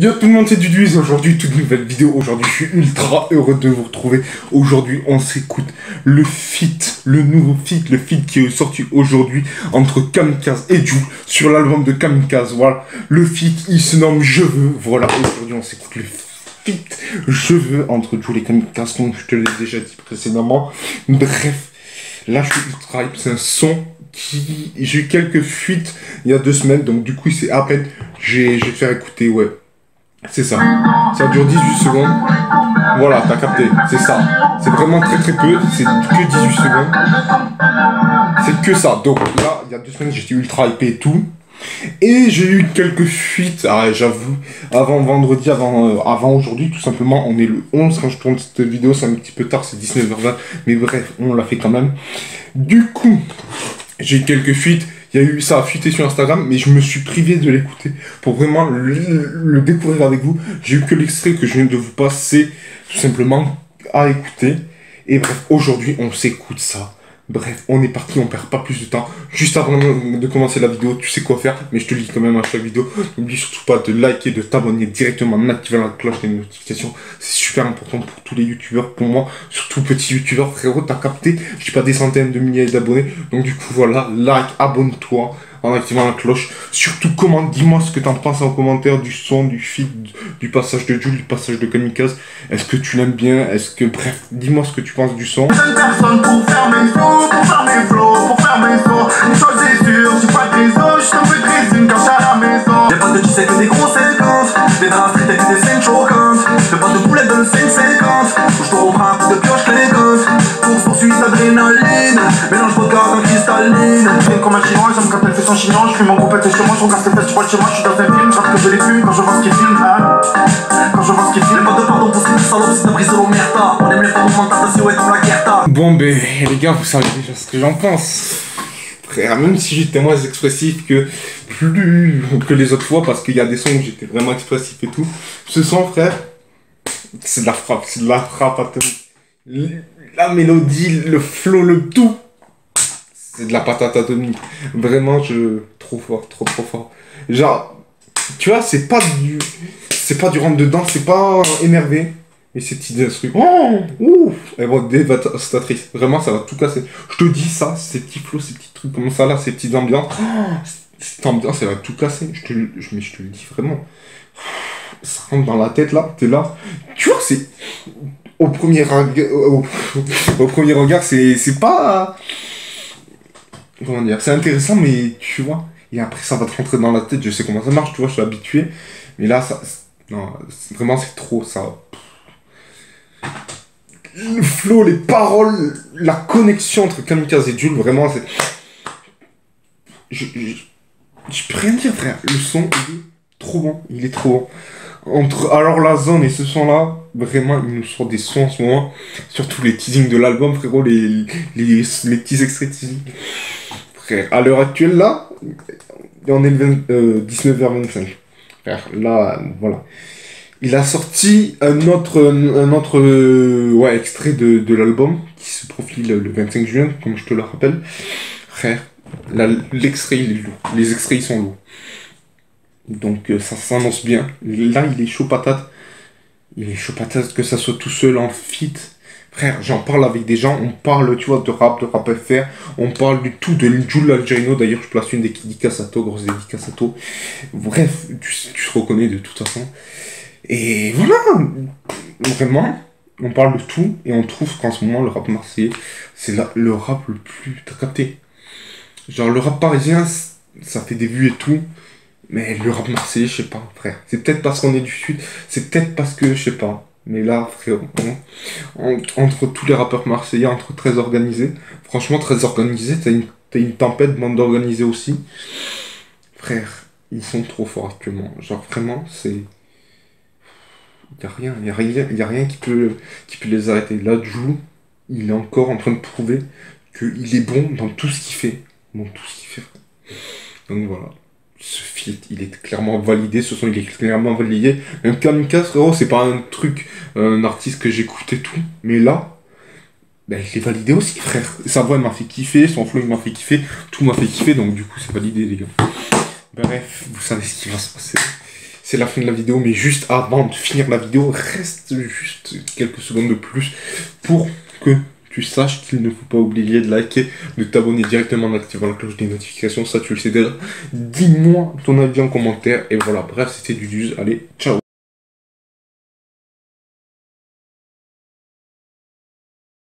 Yo tout le monde, c'est Duduise. Aujourd'hui, toute nouvelle vidéo. Aujourd'hui, je suis ultra heureux de vous retrouver. Aujourd'hui, on s'écoute le feat, le nouveau feat, le feat qui est sorti aujourd'hui entre Kamikaze et Jul sur l'album de Kamikaze. Voilà, le feat, il se nomme Je veux. Voilà, aujourd'hui, on s'écoute le feat Je veux entre Jul et Kamikaze, comme je te l'ai déjà dit précédemment. Bref, là, je suis ultra hype. C'est un son qui... J'ai eu quelques fuites il y a 2 semaines, donc du coup, c'est à peine. Je vais te faire écouter, ouais. C'est ça. Ça dure 18 secondes. Voilà, t'as capté. C'est ça. C'est vraiment très très peu. C'est que 18 secondes. C'est que ça. Donc là, il y a 2 semaines, j'étais ultra hypé et tout. Et j'ai eu quelques fuites. Ah, j'avoue. Avant vendredi, avant aujourd'hui, tout simplement. On est le 11 quand je tourne cette vidéo. C'est un petit peu tard, c'est 19h20. Mais bref, on l'a fait quand même. Du coup, j'ai eu quelques fuites. Il y a eu, ça a fuité sur Instagram, mais je me suis privé de l'écouter pour vraiment le découvrir avec vous. J'ai eu que l'extrait que je viens de vous passer, tout simplement, à écouter. Et bref, aujourd'hui, on s'écoute ça. Bref, on est parti, on perd pas plus de temps. Juste avant de commencer la vidéo, tu sais quoi faire, mais je te le dis quand même à chaque vidéo. N'oublie surtout pas de liker, de t'abonner directement, en activant la cloche des notifications. C'est super important pour tous les youtubeurs, pour moi, surtout petits youtubeurs, frérot, t'as capté. J'ai pas des centaines de milliers d'abonnés. Donc du coup, voilà, like, abonne-toi en activant la cloche. Surtout, commente, dis-moi ce que t'en penses en commentaire du son, du feat, du passage de Jul, du passage de Kamikaze. Est-ce que tu l'aimes bien? Est-ce que, bref, dis-moi ce que tu penses du son. Personne pour faire mes flows, pour faire mes flows, pour faire mes sons. Une chose est sûre, j'ai pas de réseau, j'suis un peu de résine quand j'suis à la maison. Y'a pas de qui c'est que des conséquences, des dans la street avec des scènes choquantes. Y'a pas de boulettes dans le 550, où j'te reprends un coup de pioche clégosse. Course poursuite d'adrénaline, mélange vodka dans cristalline. J'viens comme un chinois, j'aime quand elle fait son chignon. J'fume mon compète chez moi, j'regarde ses fesses, tu vois chez moi, j'suis dans un film. J'rappe que je les fume quand je vois ce qu'ils filment, hein. Quand je vois ce qu'ils filment, pas de pardon pour ces salopes, si t'as brisé l'omerta. On aime les femmes, on monte ta silhouette comme la guerta. Bon, ben, les gars, vous savez déjà ce que j'en pense. Frère, même si j'étais moins expressif que les autres fois, parce qu'il y a des sons où j'étais vraiment expressif et tout. Ce son, frère, c'est de la frappe, atomique. La mélodie, le flow, le tout, c'est de la patate atomique. Vraiment, trop fort, trop fort. Genre, tu vois, c'est pas du rentre dedans, c'est pas énervé. Et ces petites instruments, oh, ouf, elles vont être dévastatrices. Vraiment, ça va tout casser. Je te dis ça, ces petits flots, ces petits trucs comme ça là, ces petites ambiances. Oh, cette ambiance, elle va tout casser. Mais je te le dis vraiment. Ça rentre dans la tête là, t'es là. Tu vois, c'est. Au premier regard, c'est pas. Comment dire? C'est intéressant, mais tu vois. Et après, ça va te rentrer dans la tête. Je sais comment ça marche, tu vois, je suis habitué. Mais là, ça. Non, vraiment, c'est trop ça. Le flow, les paroles, la connexion entre Kamikaze et Jul, vraiment, c'est... Je peux rien dire, frère. Le son, il est trop bon. Il est trop bon. Alors, la zone et ce son-là, vraiment, ils nous sortent des sons en ce moment. Surtout les teasings de l'album, frérot, les petits extraits de teasing. Frère, à l'heure actuelle, là, on est le 19h25. Frère, là, voilà. Il a sorti un autre extrait de l'album qui se profile le 25 juin, comme je te le rappelle. Frère, l'extrait il est lourd. Les extraits ils sont lourds. Donc ça s'annonce bien. Là il est chaud patate. Il est chaud patate que ça soit tout seul en feat. Frère, j'en parle avec des gens, on parle, tu vois, de rap FR, on parle du tout de Jul Algerino. D'ailleurs, je place une dédicace à toi, grosse dédicace à toi. Bref, tu te reconnais de toute façon. Et voilà, vraiment, on parle de tout et on trouve qu'en ce moment, le rap marseillais, c'est le rap le plus capté. Genre, le rap parisien, ça fait des vues et tout, mais le rap marseillais, je sais pas, frère. C'est peut-être parce qu'on est du sud, c'est peut-être parce que, je sais pas. Mais là, frère, entre tous les rappeurs marseillais, entre très organisés, franchement, très organisés, t'as une tempête, bande d'organisés aussi. Frère, ils sont trop forts actuellement. Genre, vraiment, c'est... Il y a rien qui peut les arrêter. Là, Jul, il est encore en train de prouver qu'il est bon dans tout ce qu'il fait. Dans tout ce qu'il fait. Donc voilà. Ce feat, il est clairement validé. Ce son, il est clairement validé. Même Kamikaze, frérot, c'est pas un truc, un artiste que j'écoute et tout. Mais là, ben, il est validé aussi, frère. Sa voix, elle m'a fait kiffer. Son flow, il m'a fait kiffer. Tout m'a fait kiffer. Donc du coup, c'est validé, les gars. Bref, vous savez ce qui va se passer. c'est la fin de la vidéo, mais juste avant de finir la vidéo, reste juste quelques secondes de plus pour que tu saches qu'il ne faut pas oublier de liker, de t'abonner directement en activant la cloche des notifications, ça tu le sais déjà. Dis-moi ton avis en commentaire, et voilà, bref, c'était Duduz, allez, ciao.